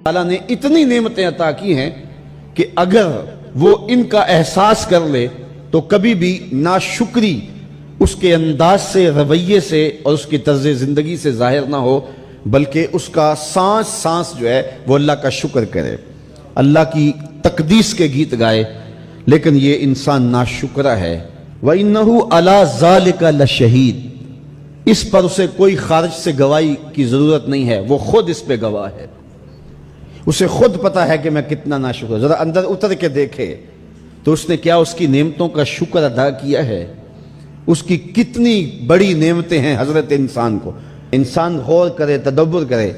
تعالیٰ نے اتنی نعمتیں عطا کی ہیں کہ اگر وہ ان کا احساس کر لے تو کبھی بھی ناشکری اس کے انداز سے، رویے سے اور اس کی طرز زندگی سے ظاہر نہ ہو، بلکہ اس کا سانس سانس جو ہے وہ اللہ کا شکر کرے، اللہ کی تقدیس کے گیت گائے۔ لیکن یہ انسان ناشکرہ ہے۔ وَإِنَّهُ عَلَى ذَلِكَ لَشَهِيدٌ، اس پر اسے کوئی خارج سے گواہی کی ضرورت نہیں ہے، وہ خود اس پہ گواہ ہے، اسے خود پتا ہے کہ میں کتنا ناشکر ہوں۔ ذرا اندر اتر کے دیکھے تو اس نے کیا اس کی نعمتوں کا شکر ادا کیا ہے؟ اس کی کتنی بڑی نعمتیں ہیں حضرت انسان کو۔ انسان غور کرے، تدبر کرے۔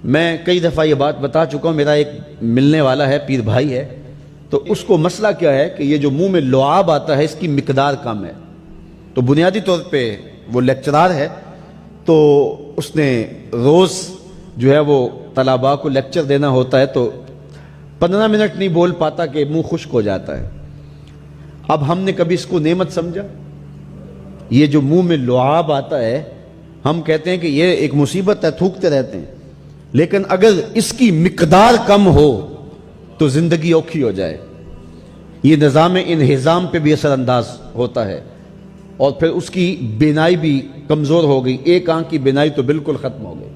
میں کئی دفعہ یہ بات بتا چکا ہوں، میرا ایک ملنے والا ہے، پیر بھائی ہے، تو اس کو مسئلہ کیا ہے کہ یہ جو منہ میں لعاب آتا ہے اس کی مقدار کم ہے۔ تو بنیادی طور پہ وہ لیکچرار ہے، تو اس نے روز جو ہے وہ طلباء کو لیکچر دینا ہوتا ہے، تو 15 منٹ نہیں بول پاتا کہ منہ خشک ہو جاتا ہے۔ اب ہم نے کبھی اس کو نعمت سمجھا؟ یہ جو منہ میں لعاب آتا ہے، ہم کہتے ہیں کہ یہ ایک مصیبت ہے، تھوکتے رہتے ہیں، لیکن اگر اس کی مقدار کم ہو تو زندگی اوکھی ہو جائے۔ یہ نظام انہضام پہ بھی اثر انداز ہوتا ہے، اور پھر اس کی بینائی بھی کمزور ہو گئی، ایک آنکھ کی بینائی تو بالکل ختم ہو گئی۔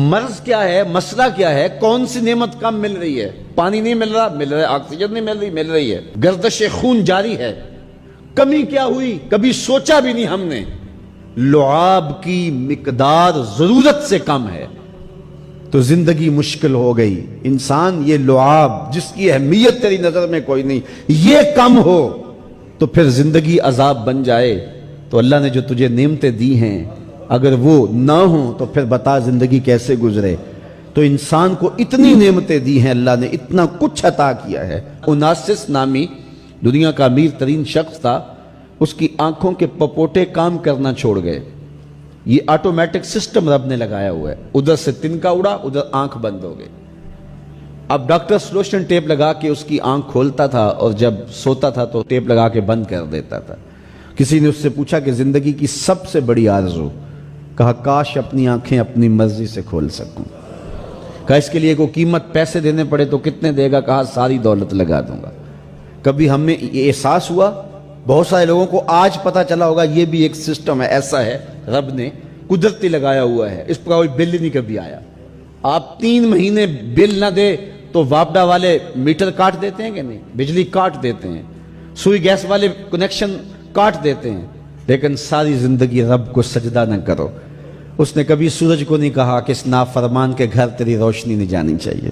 مرض کیا ہے؟ مسئلہ کیا ہے؟ کون سی نعمت کم مل رہی ہے؟ پانی نہیں مل رہا، مل رہا ہے۔ آکسیجن نہیں مل رہی، مل رہی ہے۔ گردش خون جاری ہے۔ کمی کیا ہوئی؟ کبھی سوچا بھی نہیں ہم نے۔ لعاب کی مقدار ضرورت سے کم ہے تو زندگی مشکل ہو گئی۔ انسان یہ لعاب جس کی اہمیت تیری نظر میں کوئی نہیں، یہ کم ہو تو پھر زندگی عذاب بن جائے۔ تو اللہ نے جو تجھے نعمتیں دی ہیں اگر وہ نہ ہوں تو پھر بتا زندگی کیسے گزرے۔ تو انسان کو اتنی نعمتیں دی ہیں اللہ نے، اتنا کچھ عطا کیا ہے۔ اوناسس نامی دنیا کا امیر ترین شخص تھا، اس کی آنکھوں کے پپوٹے کام کرنا چھوڑ گئے۔ یہ آٹومیٹک سسٹم رب نے لگایا ہوا ہے، ادھر سے تنکا اڑا، ادھر آنکھ بند ہو گئی۔ اب ڈاکٹر سلوشن ٹیپ لگا کے اس کی آنکھ کھولتا تھا، اور جب سوتا تھا تو ٹیپ لگا کے بند کر دیتا تھا۔ کسی نے اس سے پوچھا کہ زندگی کی سب سے بڑی آرزو؟ کہا کاش اپنی آنکھیں اپنی مرضی سے کھول سکوں۔ کہا اس کے لیے کوئی قیمت پیسے دینے پڑے تو کتنے دے گا؟ کہا ساری دولت لگا دوں گا۔ کبھی ہمیں یہ احساس ہوا؟ بہت سارے لوگوں کو آج پتا چلا ہوگا یہ بھی ایک سسٹم ہے، ایسا ہے، رب نے قدرتی لگایا ہوا ہے، اس پر کوئی بل نہیں کبھی آیا۔ آپ 3 مہینے بل نہ دے تو واپڈا والے میٹر کاٹ دیتے ہیں کہ نہیں؟ بجلی کاٹ دیتے ہیں، سوئی گیس والے کنیکشن کاٹ دیتے ہیں، لیکن ساری زندگی رب کو سجدہ نہ کرو۔ اس نے کبھی سورج کو نہیں کہا کہ اس نافرمان کے گھر تیری روشنی نہیں جانی چاہیے۔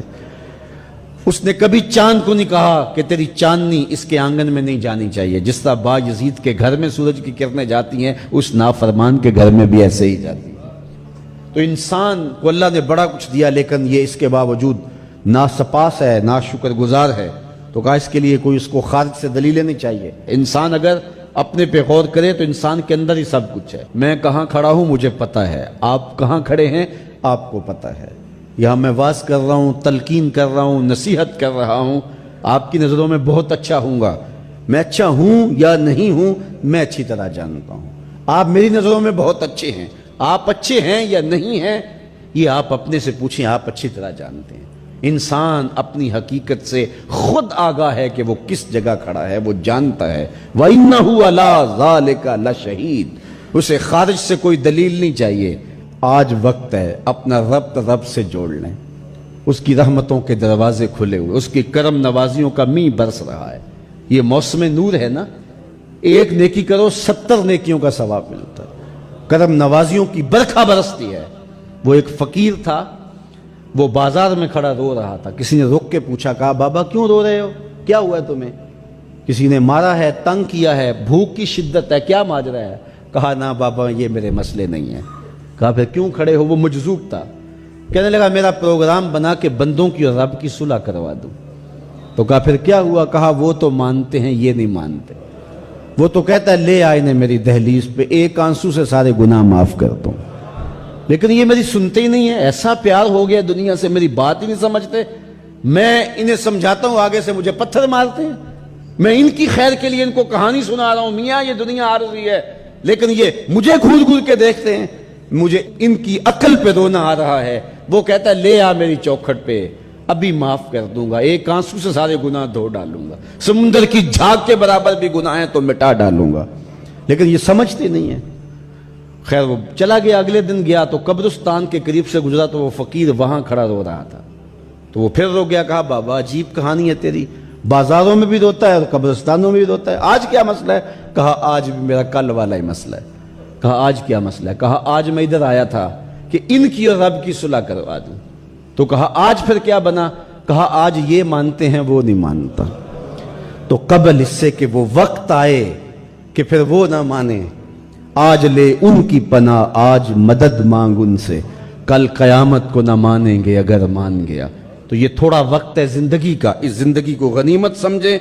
اس نے کبھی چاند کو نہیں کہا کہ تیری چاندنی اس کے آنگن میں نہیں جانی چاہیے۔ جس طرح با یزید کے گھر میں سورج کی کرنیں جاتی ہیں، اس نافرمان کے گھر میں بھی ایسے ہی جاتی ہیں۔ تو انسان کو اللہ نے بڑا کچھ دیا، لیکن یہ اس کے باوجود ناسپاس ہے، ناشکر گزار ہے۔ تو کہا اس کے لیے کوئی اس کو خارج سے دلیلیں نہیں چاہیے۔ انسان اگر اپنے پہ غور کرے تو انسان کے اندر ہی سب کچھ ہے۔ میں کہاں کھڑا ہوں مجھے پتا ہے، آپ کہاں کھڑے ہیں آپ کو پتا ہے۔ یہاں میں واز کر رہا ہوں، تلقین کر رہا ہوں، نصیحت کر رہا ہوں، آپ کی نظروں میں بہت اچھا ہوں گا۔ میں اچھا ہوں یا نہیں ہوں میں اچھی طرح جانتا ہوں۔ آپ میری نظروں میں بہت اچھے ہیں، آپ اچھے ہیں یا نہیں ہیں یہ آپ اپنے سے پوچھیں، آپ اچھی طرح جانتے ہیں۔ انسان اپنی حقیقت سے خود آگاہ ہے کہ وہ کس جگہ کھڑا ہے، وہ جانتا ہے۔ وَإِنَّهُ عَلَى ذَلِكَ لَشَهِيدٌ، اسے خارج سے کوئی دلیل نہیں چاہیے۔ آج وقت ہے اپنا رب سے جوڑ لیں۔ اس کی رحمتوں کے دروازے کھلے ہوئے، اس کی کرم نوازیوں کا می برس رہا ہے۔ یہ موسم نور ہے نا، ایک نیکی کرو 70 نیکیوں کا ثواب ملتا ہے۔ کرم نوازیوں کی برکھا برستی ہے۔ وہ ایک فقیر تھا، وہ بازار میں کھڑا رو رہا تھا۔ کسی نے رک کے پوچھا، کہا بابا کیوں رو رہے ہو، کیا ہوا ہے تمہیں؟ کسی نے مارا ہے، تنگ کیا ہے، بھوک کی شدت ہے، کیا ماجرا ہے؟ کہا نہ بابا یہ میرے مسئلے نہیں ہیں۔ کہا پھر کیوں کھڑے ہو؟ وہ مجذوب تھا، کہنے لگا میرا پروگرام بنا کے بندوں کی اور رب کی صلح کروا دوں۔ تو کہا پھر کیا ہوا؟ کہا وہ تو مانتے ہیں یہ نہیں مانتے۔ وہ تو کہتا ہے لے آئے نے میری دہلیز پہ، ایک آنسو سے سارے گناہ معاف کر دوں، لیکن یہ میری سنتے ہی نہیں ہے۔ ایسا پیار ہو گیا دنیا سے، میری بات ہی نہیں سمجھتے۔ میں انہیں سمجھاتا ہوں، آگے سے مجھے پتھر مارتے ہیں۔ میں ان کی خیر کے لیے ان کو کہانی سنا رہا ہوں، میاں یہ دنیا عارضی ہے، لیکن یہ مجھے گھور گھور کے دیکھتے ہیں۔ مجھے ان کی عقل پہ رونا آ رہا ہے، وہ کہتا ہے لے آ میری چوکھٹ پہ، ابھی معاف کر دوں گا، ایک آنسو سے سارے گناہ دھو ڈالوں گا، سمندر کی جھاگ کے برابر بھی گناہ ہیں تو مٹا ڈالوں گا، لیکن یہ سمجھتے نہیں ہیں۔ خیر وہ چلا گیا، اگلے دن گیا تو قبرستان کے قریب سے گزرا تو وہ فقیر وہاں کھڑا رو رہا تھا، تو وہ پھر رو گیا، کہا بابا عجیب کہانی ہے تیری، بازاروں میں بھی روتا ہے اور قبرستانوں میں بھی روتا ہے، آج کیا مسئلہ ہے؟ کہا آج بھی میرا کل والا ہی مسئلہ ہے۔ کہا آج کیا مسئلہ ہے؟ کہا آج میں ادھر آیا تھا کہ ان کی اور رب کی صلح کروا دوں، تو کہا آج پھر کیا بنا؟ کہا آج یہ مانتے ہیں وہ نہیں مانتا، تو قبل اس سے کہ وہ وقت آئے کہ پھر وہ نہ مانے، آج لے ان کی پناہ، آج مدد مانگ ان سے، کل قیامت کو نہ مانیں گے اگر مان گیا۔ تو یہ تھوڑا وقت ہے زندگی کا، اس زندگی کو غنیمت سمجھیں